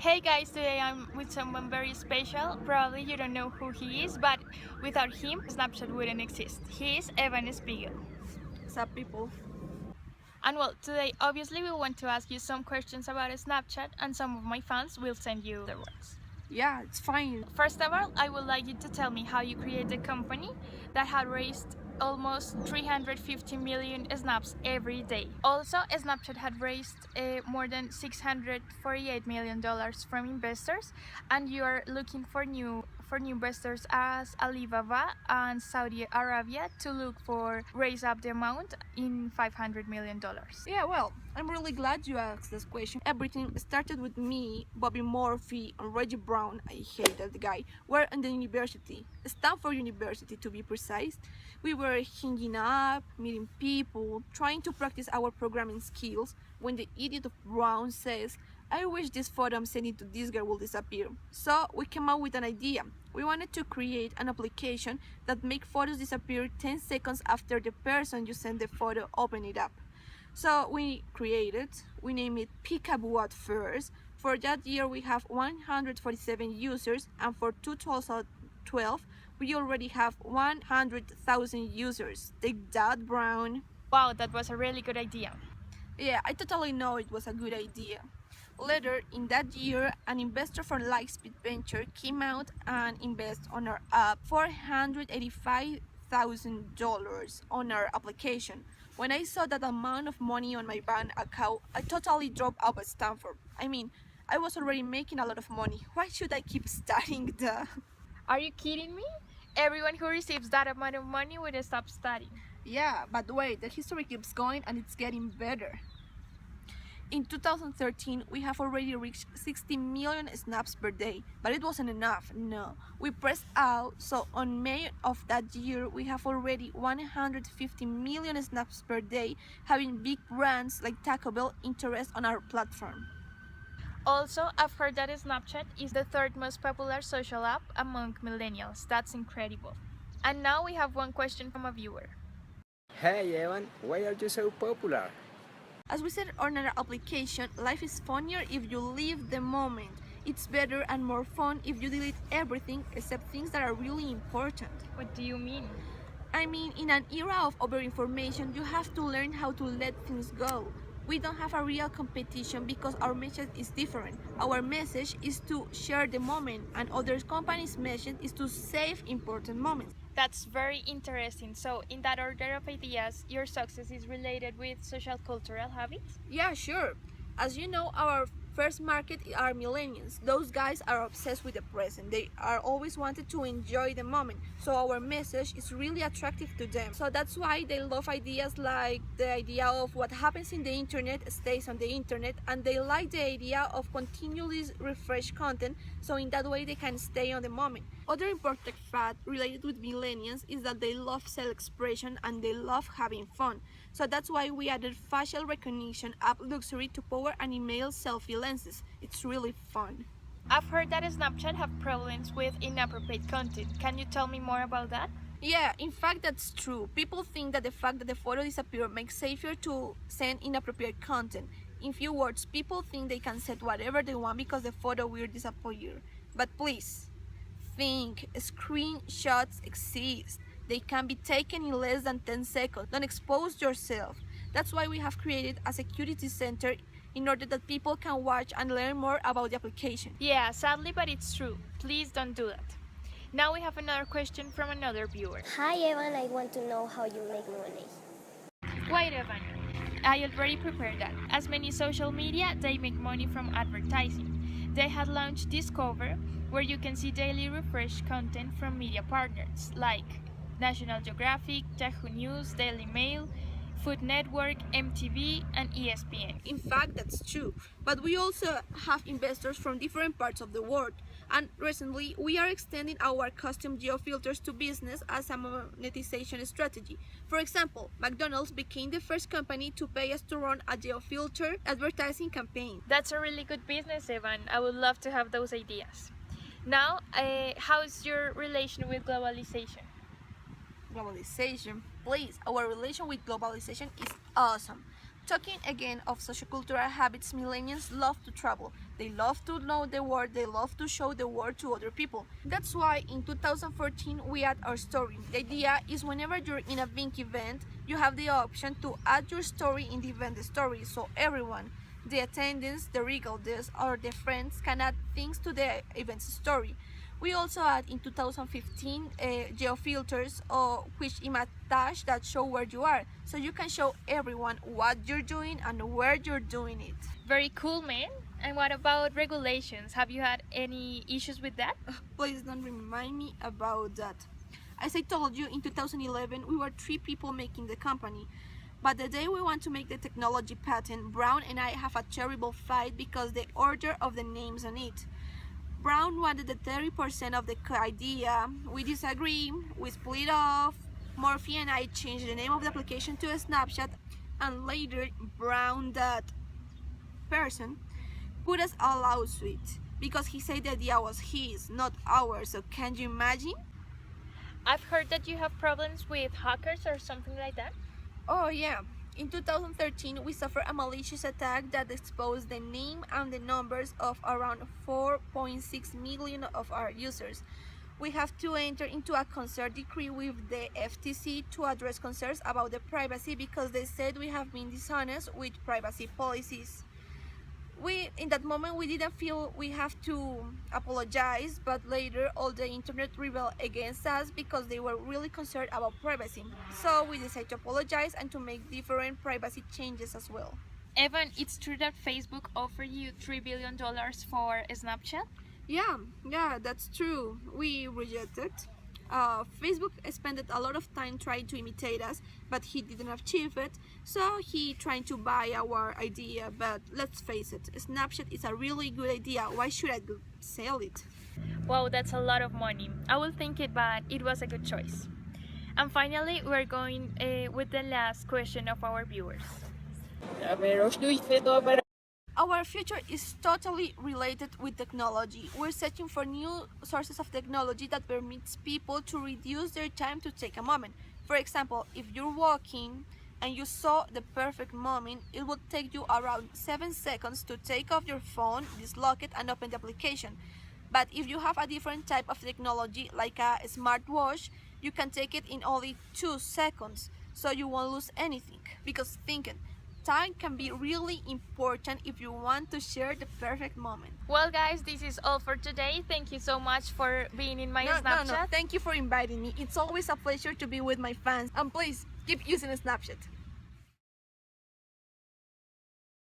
Hey guys, today I'm with someone very special. Probably you don't know who he is, but without him, Snapchat wouldn't exist. He is Evan Spiegel. Sup people? And well, today obviously we want to ask you some questions about Snapchat, and some of my fans will send you their words. Yeah, it's fine. First of all, I would like you to tell me how you create a company that had raised almost 350 million snaps every day. Also, Snapchat had raised more than $648 million from investors, and you are looking for new investors as Alibaba and Saudi Arabia to look for raise up the amount in $500 million. Yeah, well, I'm really glad you asked this question. Everything started with me, Bobby Murphy, and Reggie Brown. I hate that guy. We're in the university, Stanford University to be precise. We were hanging up, meeting people, trying to practice our programming skills when the idiot of Brown says, I wish this photo I'm sending to this girl will disappear. So we came up with an idea. We wanted to create an application that make photos disappear 10 seconds after the person you send the photo open it up. So we named it Peekaboo at first. For that year we have 147 users, and for 2012 we already have 100,000 users. Take that, Brown. Wow, that was a really good idea. Yeah, I totally know it was a good idea. Later in that year, an investor from Lightspeed Venture came out and invested on our app $485,000 on our application. When I saw that amount of money on my bank account, I totally dropped out of Stanford. I was already making a lot of money. Why should I keep studying the... Are you kidding me? Everyone who receives that amount of money would stop studying. Yeah, but wait, the history keeps going and it's getting better. In 2013, we have already reached 60 million snaps per day, but it wasn't enough, no. We pressed out, so on May of that year, we have already 150 million snaps per day, having big brands like Taco Bell interest on our platform. Also, I've heard that Snapchat is the third most popular social app among millennials. That's incredible. And now we have one question from a viewer. Hey Evan, why are you so popular? As we said on our application, life is funnier if you live the moment. It's better and more fun if you delete everything except things that are really important. What do you mean? I mean, in an era of overinformation, you have to learn how to let things go. We don't have a real competition because our message is different. Our message is to share the moment, and other companies' message is to save important moments. That's very interesting. So, in that order of ideas, your success is related with social cultural habits? Yeah, sure. As you know, our first market are millennials. Those guys are obsessed with the present. They are always wanted to enjoy the moment. So our message is really attractive to them. So that's why they love ideas like the idea of what happens in the internet stays on the internet, and they like the idea of continually refresh content, so in that way they can stay on the moment. Other important fact related with millennials is that they love self-expression and they love having fun. So that's why we added facial recognition app luxury to power and email selfie lenses. It's really fun. I've heard that Snapchat have problems with inappropriate content. Can you tell me more about that? Yeah, in fact that's true. People think that the fact that the photo disappeared makes safer to send inappropriate content. In few words, people think they can set whatever they want because the photo will disappear. But please, think, screenshots exist. They can be taken in less than 10 seconds. Don't expose yourself. That's why we have created a security center in order that people can watch and learn more about the application. Yeah, sadly, but it's true. Please don't do that. Now we have another question from another viewer. Hi Evan, I want to know how you make money. Wait, Evan. I already prepared that. As many social media, they make money from advertising. They had launched Discover, where you can see daily refresh content from media partners like National Geographic, Yahoo News, Daily Mail, Food Network, MTV, and ESPN. In fact, that's true. But we also have investors from different parts of the world. And recently, we are extending our custom geofilters to business as a monetization strategy. For example, McDonald's became the first company to pay us to run a geofilter advertising campaign. That's a really good business, Evan. I would love to have those ideas. Now, how's your relation with globalization? Globalization. Please, our relation with globalization is awesome. Talking again of sociocultural habits, millennials love to travel. They love to know the world, they love to show the world to other people. That's why in 2014 we add our story. The idea is whenever you're in a big event, you have the option to add your story in the event story, so everyone, the attendants, the regalders, or the friends can add things to the event's story. We also add in 2015 geofilters which image tags that show where you are, so you can show everyone what you're doing and where you're doing it. Very cool, man. And what about regulations? Have you had any issues with that? Please don't remind me about that. As I told you, in 2011 we were 3 people making the company. But the day we want to make the technology patent, Brown and I have a terrible fight because the order of the names on it. Brown wanted the 30% of the idea. We disagree, we split off. Murphy and I changed the name of the application to a Snapchat, and later Brown, that person, put us a lawsuit because he said the idea was his, not ours. So can you imagine? I've heard that you have problems with hackers or something like that. Oh yeah. In 2013, we suffered a malicious attack that exposed the name and the numbers of around 4.6 million of our users. We have to enter into a consent decree with the FTC to address concerns about the privacy because they said we have been dishonest with privacy policies. In that moment we didn't feel we have to apologize, but later all the internet rebelled against us because they were really concerned about privacy. So we decided to apologize and to make different privacy changes as well. Evan, it's true that Facebook offered you $3 billion for Snapchat? Yeah, that's true. We rejected. Facebook spent a lot of time trying to imitate us, but he didn't achieve it, so he tried to buy our idea. But let's face it, Snapchat is a really good idea. Why should I sell it? Wow, that's a lot of money. I will think it, but it was a good choice. And finally, we're going with the last question of our viewers. Our future is totally related with technology. We're searching for new sources of technology that permits people to reduce their time to take a moment. For example, if you're walking and you saw the perfect moment, it would take you around 7 seconds to take off your phone, dislock it, and open the application. But if you have a different type of technology, like a smartwatch, you can take it in only 2 seconds, so you won't lose anything. Because thinking, time can be really important if you want to share the perfect moment. Well guys, this is all for today. Thank you so much for being in my Snapchat. No. Thank you for inviting me. It's always a pleasure to be with my fans. And please, keep using Snapchat.